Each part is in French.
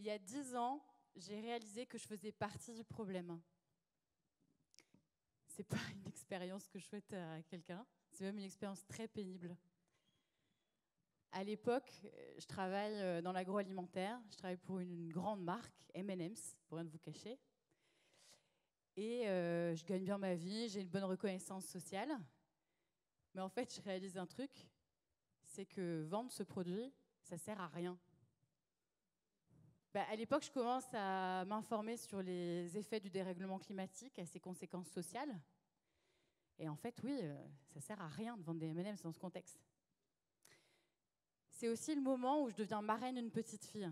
Il y a 10 ans, j'ai réalisé que je faisais partie du problème. C'est pas une expérience que je souhaite à quelqu'un, c'est même une expérience très pénible. À l'époque, je travaille dans l'agroalimentaire, je travaille pour une grande marque, M&M's, pour rien de vous cacher. Et je gagne bien ma vie, j'ai une bonne reconnaissance sociale. Mais en fait, je réalise un truc, c'est que vendre ce produit, ça sert à rien. À l'époque, je commence à m'informer sur les effets du dérèglement climatique et ses conséquences sociales. Et en fait, oui, ça sert à rien de vendre des M&M's dans ce contexte. C'est aussi le moment où je deviens marraine d'une petite fille.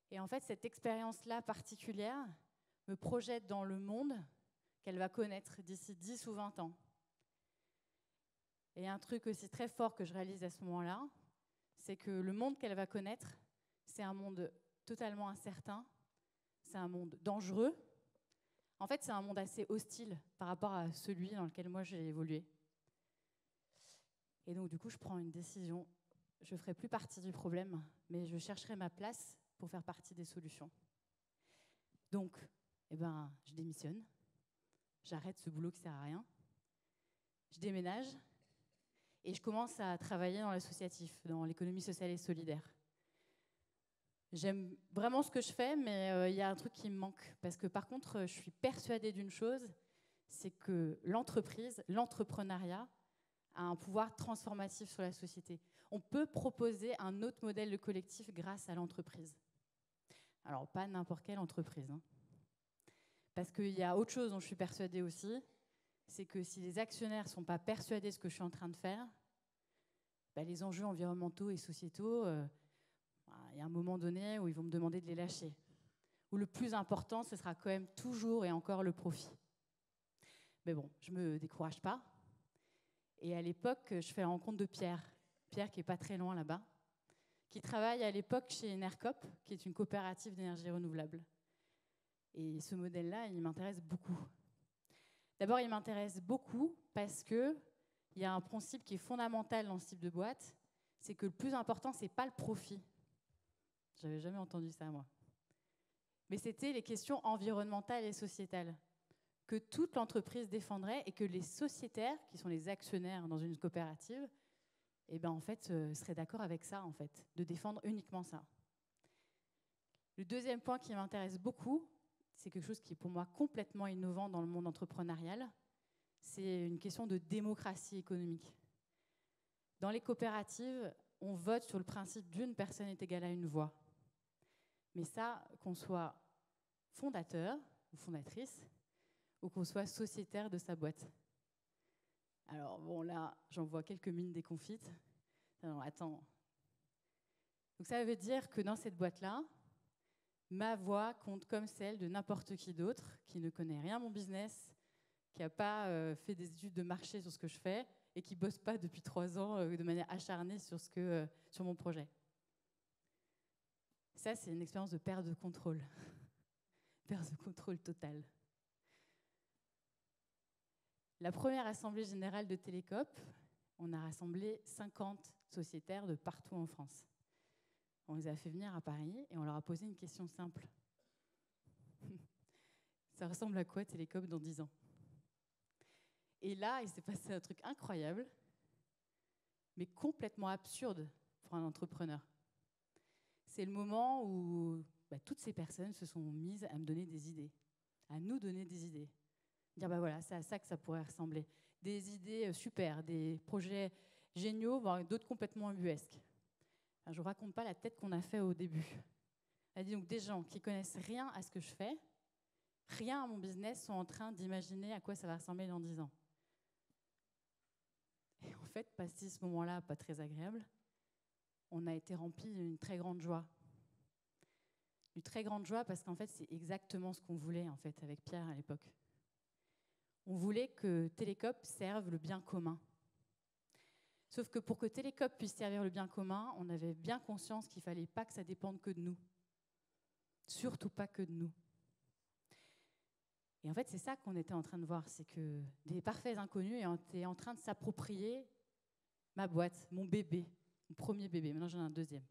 Et en fait, cette expérience-là particulière me projette dans le monde qu'elle va connaître d'ici 10 ou 20 ans. Et un truc aussi très fort que je réalise à ce moment-là, c'est que le monde qu'elle va connaître, c'est un monde totalement incertain, c'est un monde dangereux. En fait, c'est un monde assez hostile par rapport à celui dans lequel moi j'ai évolué. Et donc, du coup, je prends une décision. Je ne ferai plus partie du problème, mais je chercherai ma place pour faire partie des solutions. Donc, je démissionne. J'arrête ce boulot qui ne sert à rien. Je déménage et je commence à travailler dans l'associatif, dans l'économie sociale et solidaire. J'aime vraiment ce que je fais, mais il y a un truc qui me manque. Parce que par contre, je suis persuadée d'une chose, c'est que l'entreprise, l'entrepreneuriat, a un pouvoir transformatif sur la société. On peut proposer un autre modèle de collectif grâce à l'entreprise. Alors, pas n'importe quelle entreprise. Parce qu'il y a autre chose dont je suis persuadée aussi, c'est que si les actionnaires ne sont pas persuadés de ce que je suis en train de faire, les enjeux environnementaux et sociétaux, il y a un moment donné où ils vont me demander de les lâcher. Où le plus important, ce sera quand même toujours et encore le profit. Mais bon, je ne me décourage pas. Et à l'époque, je fais la rencontre de Pierre. Pierre qui n'est pas très loin là-bas, qui travaille à l'époque chez Enercop, qui est une coopérative d'énergie renouvelable. Et ce modèle-là, il m'intéresse beaucoup. D'abord, il m'intéresse beaucoup parce qu'il y a un principe qui est fondamental dans ce type de boîte, c'est que le plus important, ce n'est pas le profit. Je n'avais jamais entendu ça, moi. Mais c'était les questions environnementales et sociétales que toute l'entreprise défendrait et que les sociétaires, qui sont les actionnaires dans une coopérative, seraient d'accord avec ça, en fait, de défendre uniquement ça. Le deuxième point qui m'intéresse beaucoup, c'est quelque chose qui est pour moi complètement innovant dans le monde entrepreneurial, c'est une question de démocratie économique. Dans les coopératives, on vote sur le principe d'une personne est égale à une voix. Mais ça, qu'on soit fondateur ou fondatrice, ou qu'on soit sociétaire de sa boîte. Alors bon, là, j'en vois quelques mines déconfites. Alors, attends. Donc ça veut dire que dans cette boîte-là, ma voix compte comme celle de n'importe qui d'autre, qui ne connaît rien à mon business, qui n'a pas fait des études de marché sur ce que je fais et qui ne bosse pas depuis 3 ans de manière acharnée sur mon projet. Ça, c'est une expérience de perte de contrôle. Perte de contrôle totale. La première assemblée générale de Télécoop, on a rassemblé 50 sociétaires de partout en France. On les a fait venir à Paris et on leur a posé une question simple. Ça ressemble à quoi Télécoop dans 10 ans? Et là, il s'est passé un truc incroyable, mais complètement absurde pour un entrepreneur. C'est le moment où toutes ces personnes se sont mises à me donner des idées, à nous donner des idées. Dire, voilà, c'est à ça que ça pourrait ressembler. Des idées super, des projets géniaux, voire d'autres complètement ubuesques. Je ne vous raconte pas la tête qu'on a fait au début. Elle dit donc des gens qui connaissent rien à ce que je fais, rien à mon business, sont en train d'imaginer à quoi ça va ressembler dans 10 ans. Et en fait, passé ce moment-là, pas très agréable, on a été remplis d'une très grande joie. Une très grande joie parce qu'en fait, c'est exactement ce qu'on voulait en fait avec Pierre à l'époque. On voulait que Télécoop serve le bien commun. Sauf que pour que Télécoop puisse servir le bien commun, on avait bien conscience qu'il ne fallait pas que ça dépende que de nous. Surtout pas que de nous. Et en fait, c'est ça qu'on était en train de voir, c'est que des parfaits inconnus étaient en train de s'approprier ma boîte, mon bébé, mon premier bébé. Maintenant, j'en ai un deuxième.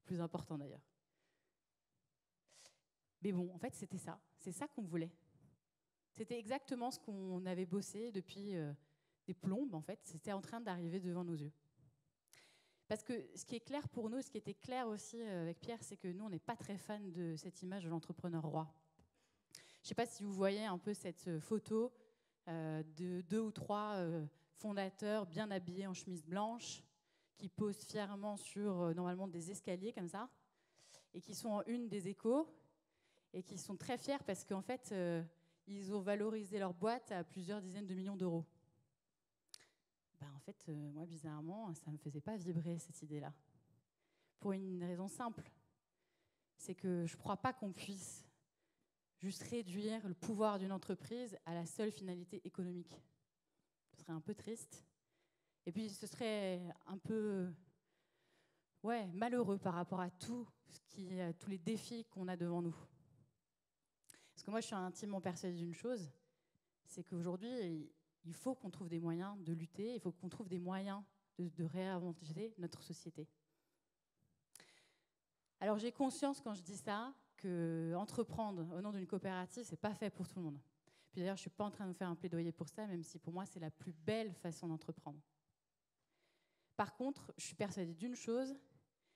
Plus important d'ailleurs. Mais bon, en fait, c'était ça. C'est ça qu'on voulait. C'était exactement ce qu'on avait bossé depuis des plombes, en fait. C'était en train d'arriver devant nos yeux. Parce que ce qui est clair pour nous, ce qui était clair aussi avec Pierre, c'est que nous, on n'est pas très fans de cette image de l'entrepreneur roi. Je ne sais pas si vous voyez un peu cette photo de 2 ou 3 fondateurs bien habillés en chemise blanche, qui posent fièrement sur normalement des escaliers comme ça, et qui sont en une des Échos, et qui sont très fiers parce qu'en fait, ils ont valorisé leur boîte à plusieurs dizaines de millions d'euros. Ben, en fait, moi, bizarrement, ça ne me faisait pas vibrer cette idée-là. Pour une raison simple, c'est que je ne crois pas qu'on puisse juste réduire le pouvoir d'une entreprise à la seule finalité économique. Ce serait un peu triste. Et puis, ce serait un peu malheureux par rapport à tous les défis qu'on a devant nous. Parce que moi, je suis intimement persuadée d'une chose, c'est qu'aujourd'hui, il faut qu'on trouve des moyens de lutter, il faut qu'on trouve des moyens de réinventer notre société. Alors, j'ai conscience, quand je dis ça, qu'entreprendre au nom d'une coopérative, ce n'est pas fait pour tout le monde. Puis d'ailleurs, je ne suis pas en train de faire un plaidoyer pour ça, même si pour moi, c'est la plus belle façon d'entreprendre. Par contre, je suis persuadée d'une chose,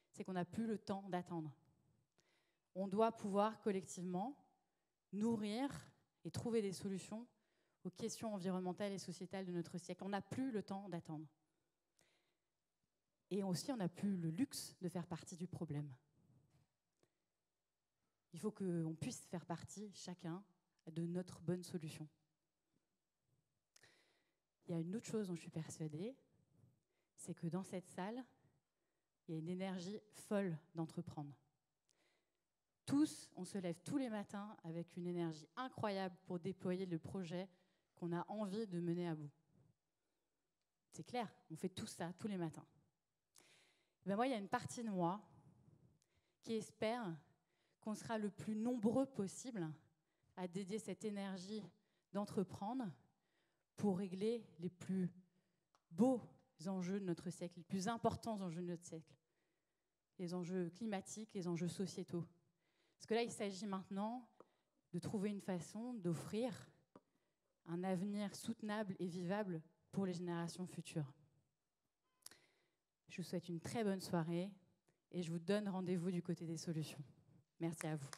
c'est qu'on n'a plus le temps d'attendre. On doit pouvoir collectivement nourrir et trouver des solutions aux questions environnementales et sociétales de notre siècle. On n'a plus le temps d'attendre. Et aussi, on n'a plus le luxe de faire partie du problème. Il faut qu'on puisse faire partie, chacun, de notre bonne solution. Il y a une autre chose dont je suis persuadée, c'est que dans cette salle, il y a une énergie folle d'entreprendre. Tous, on se lève tous les matins avec une énergie incroyable pour déployer le projet qu'on a envie de mener à bout. C'est clair, on fait tout ça tous les matins. Ben moi, il y a une partie de moi qui espère qu'on sera le plus nombreux possible à dédier cette énergie d'entreprendre pour régler les plus beaux enjeux de notre siècle, les plus importants enjeux de notre siècle, les enjeux climatiques, les enjeux sociétaux. Parce que là, il s'agit maintenant de trouver une façon d'offrir un avenir soutenable et vivable pour les générations futures. Je vous souhaite une très bonne soirée et je vous donne rendez-vous du côté des solutions. Merci à vous.